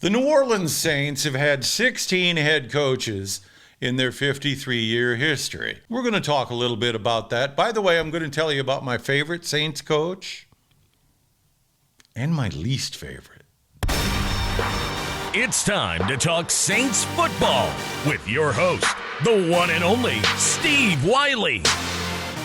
The New Orleans Saints have had 16 head coaches in their 53-year history. We're going to talk a little bit about that. By the way, I'm going to tell you about my favorite Saints coach and my least favorite. It's time to talk Saints football with your host, the one and only Steve Wiley.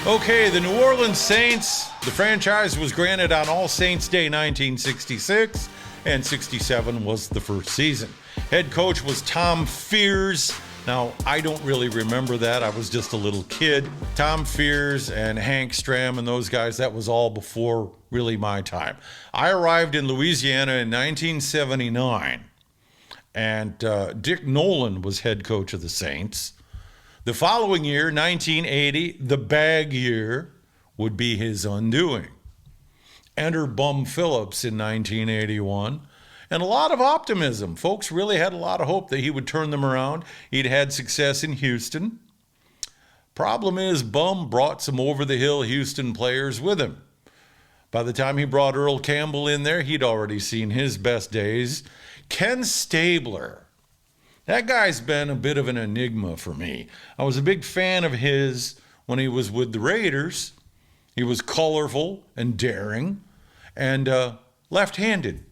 Okay, the New Orleans Saints, the franchise was granted on All Saints Day 1966, and 67 was the first season. Head coach was Tom Fears. Now, I don't really remember that. I was just a little kid. Tom Fears and Hank Stram and those guys, that was all before really my time. I arrived in Louisiana in 1979, and Dick Nolan was head coach of the Saints. The following year, 1980, the bag year, would be his undoing. Enter Bum Phillips in 1981, and a lot of optimism. Folks really had a lot of hope that he would turn them around. He'd had success in Houston. Problem is, Bum brought some over-the-hill Houston players with him. By the time he brought Earl Campbell in there, he'd already seen his best days. Ken Stabler, that guy's been a bit of an enigma for me. I was a big fan of his when he was with the Raiders. He was colorful and daring and left-handed.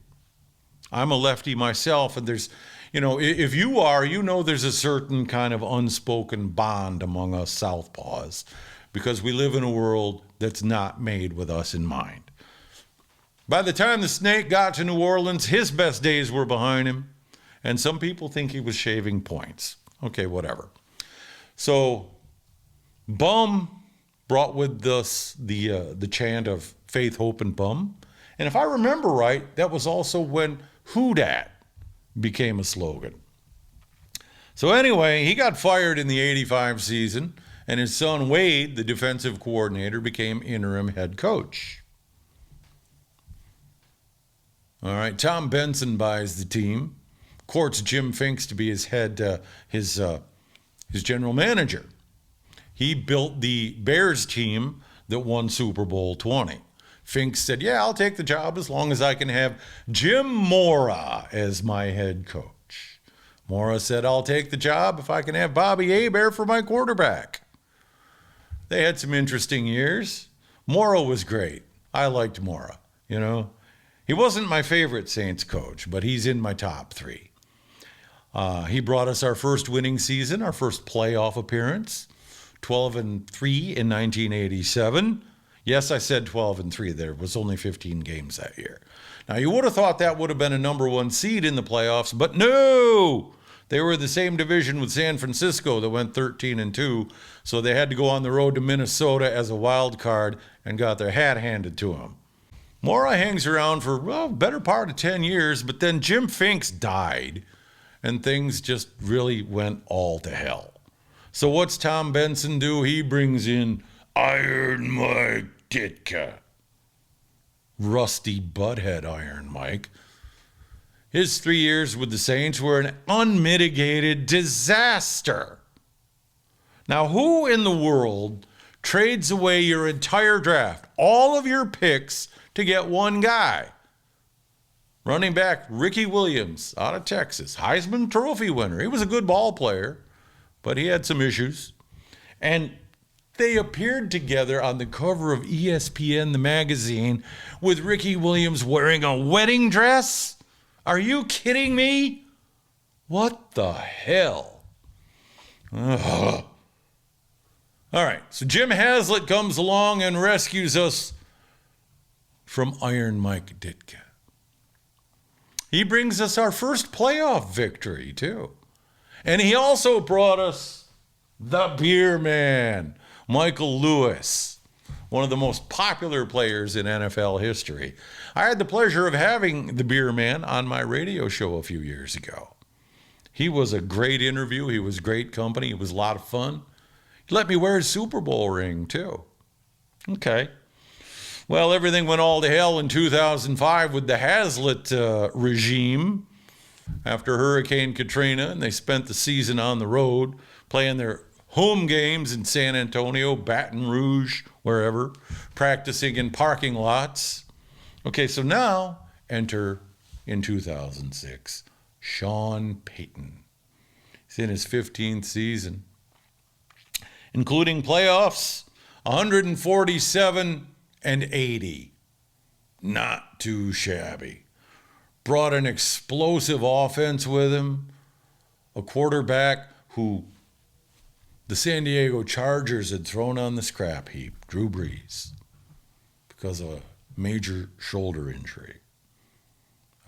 I'm a lefty myself, and there's, if you are, there's a certain kind of unspoken bond among us Southpaws because we live in a world that's not made with us in mind. By the time the Snake got to New Orleans, his best days were behind him, and some people think he was shaving points. Okay, whatever. So, Bum brought with us the chant of faith, hope, and bum. And if I remember right, that was also when Who Dat became a slogan. So anyway, he got fired in the 85 season, and his son Wade, the defensive coordinator, became interim head coach. All right, Tom Benson buys the team, courts Jim Finks to be his general manager. He built the Bears team that won Super Bowl 20. Finks said, yeah, I'll take the job as long as I can have Jim Mora as my head coach. Mora said, I'll take the job if I can have Bobby Hebert for my quarterback. They had some interesting years. Mora was great. I liked Mora, He wasn't my favorite Saints coach, but he's in my top three. He brought us our first winning season, our first playoff appearance. 12-3 in 1987. Yes, I said 12-3. There was only 15 games that year. Now, you would have thought that would have been a number one seed in the playoffs, but no! They were the same division with San Francisco that went 13-2, so they had to go on the road to Minnesota as a wild card and got their hat handed to them. Mora hangs around for, better part of 10 years, but then Jim Finks died, and things just really went all to hell. So what's Tom Benson do? He brings in Iron Mike Ditka. Rusty butthead Iron Mike. His 3 years with the Saints were an unmitigated disaster. Now, who in the world trades away your entire draft, all of your picks, to get one guy? Running back Ricky Williams out of Texas, Heisman Trophy winner. He was a good ball player, but he had some issues. And they appeared together on the cover of ESPN, the magazine, with Ricky Williams wearing a wedding dress? Are you kidding me? What the hell? Ugh. All right, so Jim Haslett comes along and rescues us from Iron Mike Ditka. He brings us our first playoff victory, too. And he also brought us the Beer Man, Michael Lewis, one of the most popular players in NFL history. I had the pleasure of having the Beer Man on my radio show a few years ago. He was a great interview. He was great company. It was a lot of fun. He let me wear his Super Bowl ring, too. Okay. Well, everything went all to hell in 2005 with the Haslett regime after Hurricane Katrina, and they spent the season on the road playing their home games in San Antonio, Baton Rouge, wherever, practicing in parking lots. Okay, so now enter in 2006 Sean Payton. He's in his 15th season, including playoffs, 147-80. Not too shabby. Brought an explosive offense with him, a quarterback who the San Diego Chargers had thrown on the scrap heap, Drew Brees, because of a major shoulder injury.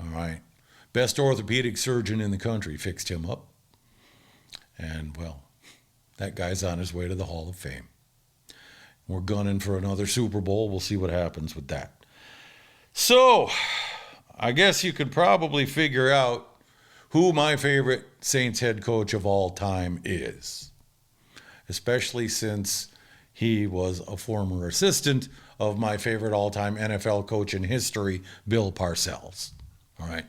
All right. Best orthopedic surgeon in the country fixed him up. And, well, that guy's on his way to the Hall of Fame. We're gunning for another Super Bowl. We'll see what happens with that. So, I guess you could probably figure out who my favorite Saints head coach of all time is, especially since he was a former assistant of my favorite all-time NFL coach in history, Bill Parcells. All right.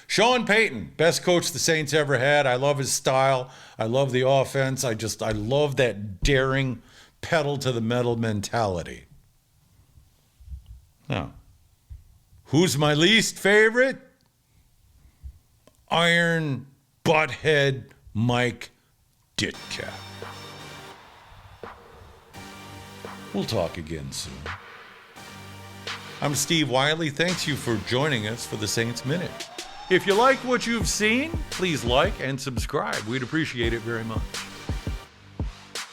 Sean Payton, best coach the Saints ever had. I love his style. I love the offense. I love that daring, pedal-to-the-metal mentality. Now, who's my least favorite? Iron butthead Mike Ditka. We'll talk again soon. I'm Steve Wiley. Thanks you for joining us for the Saints Minute. If you like what you've seen, please like and subscribe. We'd appreciate it very much.